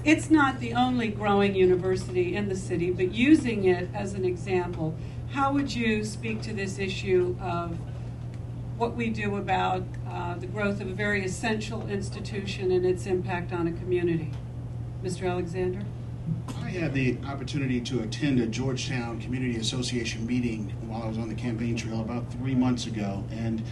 It's not the only growing university in the city, but using it as an example, how would you speak to this issue of what we do about the growth of a very essential institution and its impact on a community? Mr. Alexander? I had the opportunity to attend a Georgetown Community Association meeting while I was on the campaign trail about 3 months ago, and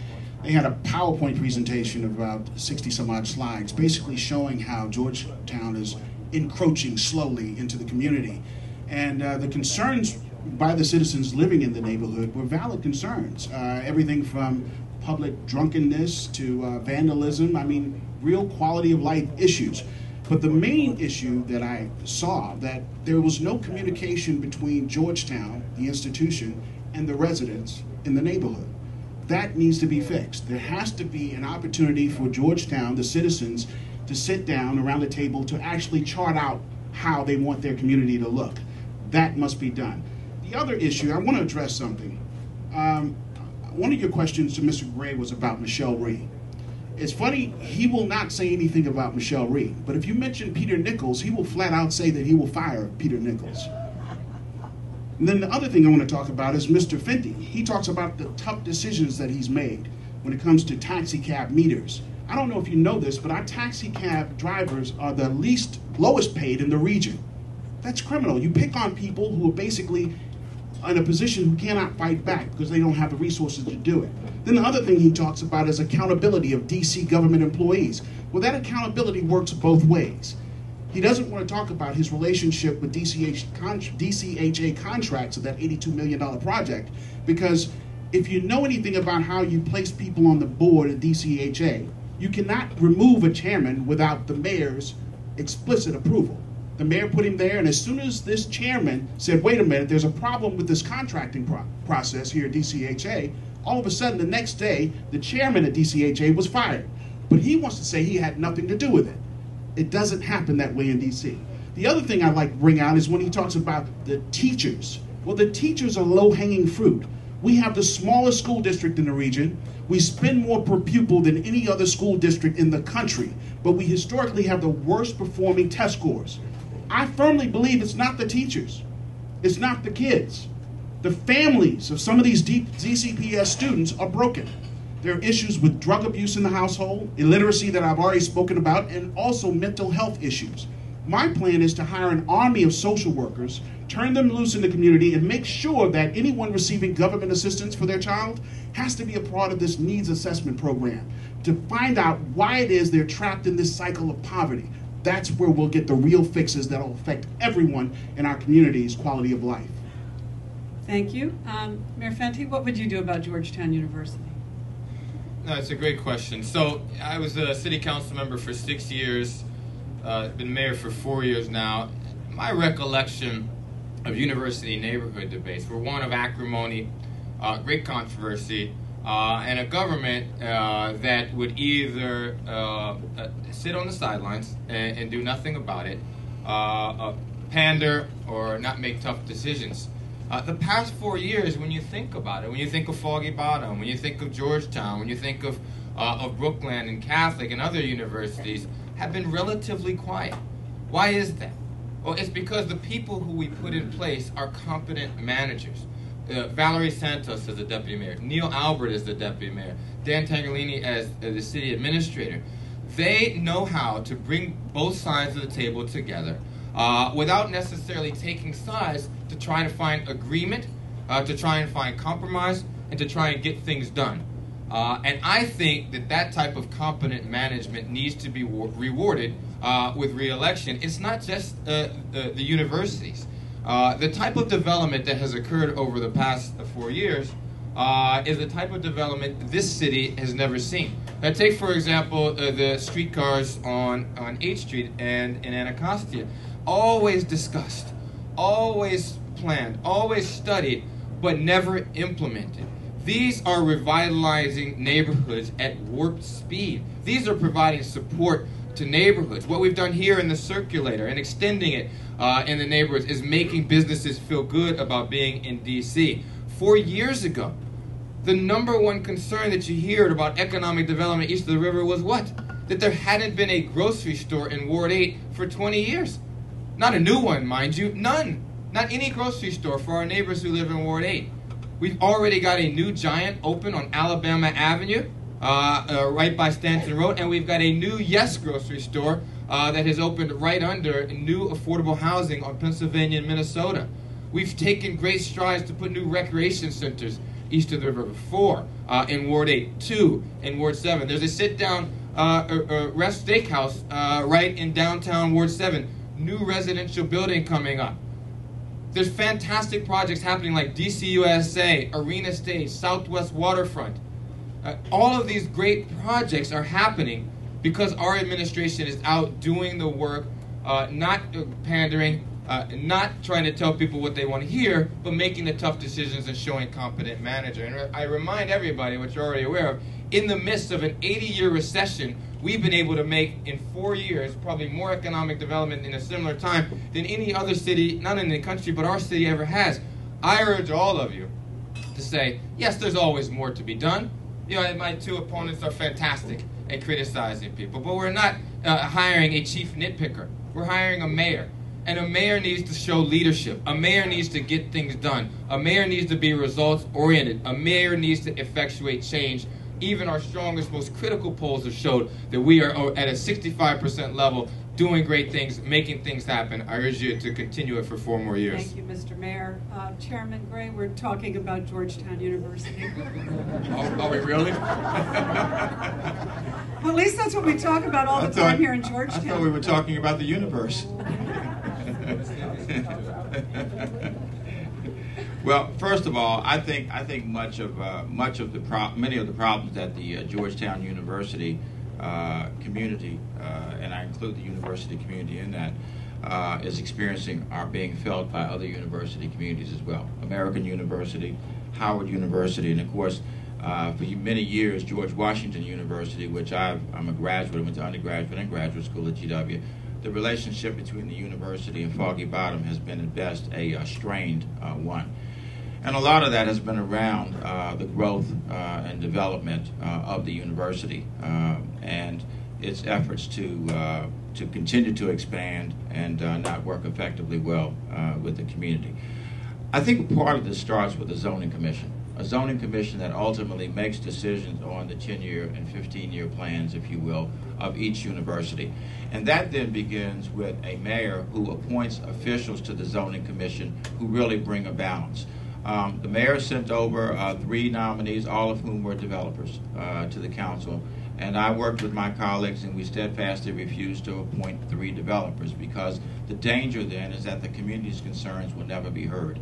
they had a PowerPoint presentation of about 60 some odd slides, basically showing how Georgetown is encroaching slowly into the community. And the concerns by the citizens living in the neighborhood were valid concerns. Everything from public drunkenness to vandalism, I mean, real quality of life issues. But the main issue that I saw, that there was no communication between Georgetown, the institution, and the residents in the neighborhood. That needs to be fixed. There has to be an opportunity for Georgetown, the citizens, to sit down around the table to actually chart out how they want their community to look. That must be done. The other issue, I want to address something. One of your questions to Mr. Gray was about Michelle Rhee. It's funny, he will not say anything about Michelle Rhee, but if you mention Peter Nichols, he will flat out say that he will fire Peter Nichols. And then the other thing I want to talk about is Mr. Fenty. He talks about the tough decisions that he's made when it comes to taxi cab meters. I don't know if you know this, but our taxi cab drivers are the lowest paid in the region. That's criminal. You pick on people who are basically in a position who cannot fight back because they don't have the resources to do it. Then the other thing he talks about is accountability of DC government employees. Well, that accountability works both ways. He doesn't want to talk about his relationship with DCHA contracts of that $82 million project, because if you know anything about how you place people on the board at DCHA, you cannot remove a chairman without the mayor's explicit approval. The mayor put him there, and as soon as this chairman said, wait a minute, there's a problem with this contracting process here at DCHA, all of a sudden the next day, the chairman at DCHA was fired. But he wants to say he had nothing to do with it. It doesn't happen that way in DC. The other thing I'd like to bring out is when he talks about the teachers. Well, the teachers are low-hanging fruit. We have the smallest school district in the region. We spend more per pupil than any other school district in the country, but we historically have the worst performing test scores. I firmly believe it's not the teachers. It's not the kids. The families of some of these DCPS students are broken. There are issues with drug abuse in the household, illiteracy that I've already spoken about, and also mental health issues. My plan is to hire an army of social workers, turn them loose in the community, and make sure that anyone receiving government assistance for their child has to be a part of this needs assessment program to find out why it is they're trapped in this cycle of poverty. That's where we'll get the real fixes that will affect everyone in our community's quality of life. Thank you. Mayor Fenty, what would you do about Georgetown University? No, it's a great question. So I was a city council member for 6 years, been mayor for 4 years now. My recollection of university neighborhood debates were one of acrimony, great controversy, and a government that would either sit on the sidelines and do nothing about it, pander, or not make tough decisions. The past 4 years, when you think about it, when you think of Foggy Bottom, when you think of Georgetown, when you think of Brookland and Catholic and other universities, have been relatively quiet. Why is that? Well, it's because the people who we put in place are competent managers. Valerie Santos as the deputy mayor, Neil Albert as the deputy mayor, Dan Tangolini as the city administrator. They know how to bring both sides of the table together without necessarily taking sides to try to find agreement, to try and find compromise, and to try and get things done. And I think that that type of competent management needs to be rewarded with re-election. It's not just the universities. The type of development that has occurred over the past 4 years is the type of development this city has never seen. Take, for example, the streetcars on 8th Street and in Anacostia. Always discussed, always planned, always studied, but never implemented. These are revitalizing neighborhoods at warp speed. These are providing support to neighborhoods. What we've done here in the circulator and extending it in the neighborhoods is making businesses feel good about being in DC. 4 years ago, the #1 concern that you heard about economic development east of the river was what? that there hadn't been a grocery store in Ward 8 for 20 years. Not a new one, mind you, none. Not any grocery store for our neighbors who live in Ward 8. We've already got a new Giant open on Alabama Avenue, right by Stanton Road, and we've got a new Yes grocery store that has opened right under new affordable housing on Pennsylvania and Minnesota. We've taken great strides to put new recreation centers east of the river. 4 in Ward 8, 2 in Ward 7. There's a sit-down rest steakhouse right in downtown Ward 7. New residential building coming up. There's fantastic projects happening like DCUSA, Arena Stage, Southwest Waterfront. All of these great projects are happening because our administration is out doing the work, not pandering, not trying to tell people what they want to hear, but making the tough decisions and showing competent management. And I remind everybody, which you're already aware of, in the midst of an 80-year recession, we've been able to make, in 4 years, probably more economic development in a similar time than any other city, not in the country, but our city ever has. I urge all of you to say, yes, there's always more to be done. You know, my two opponents are fantastic at criticizing people, but we're not hiring a chief nitpicker. We're hiring a mayor. And a mayor needs to show leadership. A mayor needs to get things done. A mayor needs to be results-oriented. A mayor needs to effectuate change. Even our strongest, most critical polls have showed that we are at a 65% level, doing great things, making things happen. I urge you to continue it for 4 more years. Thank you, Mr. Mayor. Chairman Gray, we're talking about Georgetown University. Are we really? Well, at least that's what we talk about all the time here in Georgetown. I thought we were talking about the universe. Well, first of all, I think many of the problems that the Georgetown University community, and I include the university community in that, is experiencing are being felt by other university communities as well. American University, Howard University, and of course, for many years, George Washington University, which I'm a graduate, I went to undergraduate and graduate school at GW. The relationship between the university and Foggy Bottom has been at best a strained one. And a lot of that has been around the growth and development of the university and its efforts to continue to expand and not work effectively well with the community. I think part of this starts with the zoning commission. A zoning commission that ultimately makes decisions on the 10-year and 15-year plans, if you will, of each university. And that then begins with a mayor who appoints officials to the zoning commission who really bring a balance. The mayor sent over 3 nominees, all of whom were developers, to the council. And I worked with my colleagues, and we steadfastly refused to appoint 3 developers because the danger then is that the community's concerns will never be heard.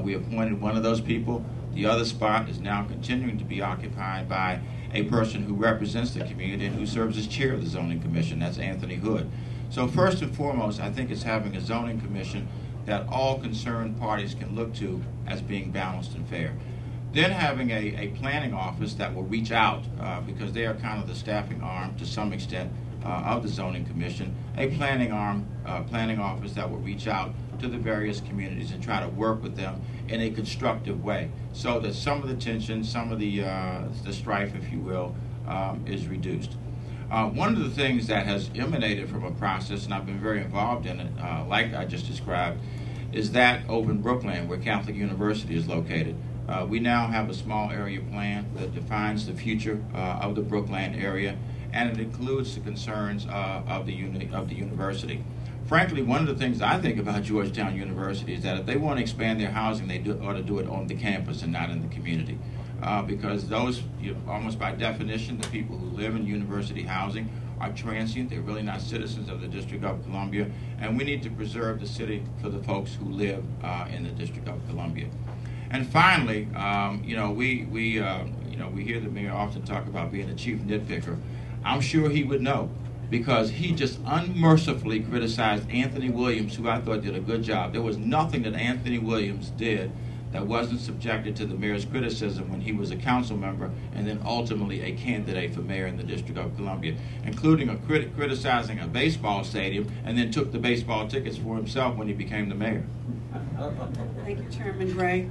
We appointed one of those people. The other spot is now continuing to be occupied by a person who represents the community and who serves as chair of the zoning commission. That's Anthony Hood. So first and foremost, I think it's having a zoning commission that all concerned parties can look to as being balanced and fair. Then having a planning office that will reach out, because they are kind of the staffing arm to some extent of the zoning commission, a planning office that will reach out to the various communities and try to work with them in a constructive way so that some of the tension, some of the strife, if you will, is reduced. One of the things that has emanated from a process, and I've been very involved in it, like I just described, is that over in Brookland, where Catholic University is located. We now have a small area plan that defines the future of the Brookland area, and it includes the concerns of the university. Frankly, one of the things I think about Georgetown University is that if they want to expand their housing, they ought to do it on the campus and not in the community. Because those, almost by definition, the people who live in university housing are transient. They're really not citizens of the District of Columbia, and we need to preserve the city for the folks who live in the District of Columbia. And finally, we hear the mayor often talk about being a chief nitpicker. I'm sure he would know, because he just unmercifully criticized Anthony Williams, who I thought did a good job. There was nothing that Anthony Williams did that wasn't subjected to the mayor's criticism when he was a council member and then ultimately a candidate for mayor in the District of Columbia, including criticizing a baseball stadium and then took the baseball tickets for himself when he became the mayor. Thank you, Chairman Gray.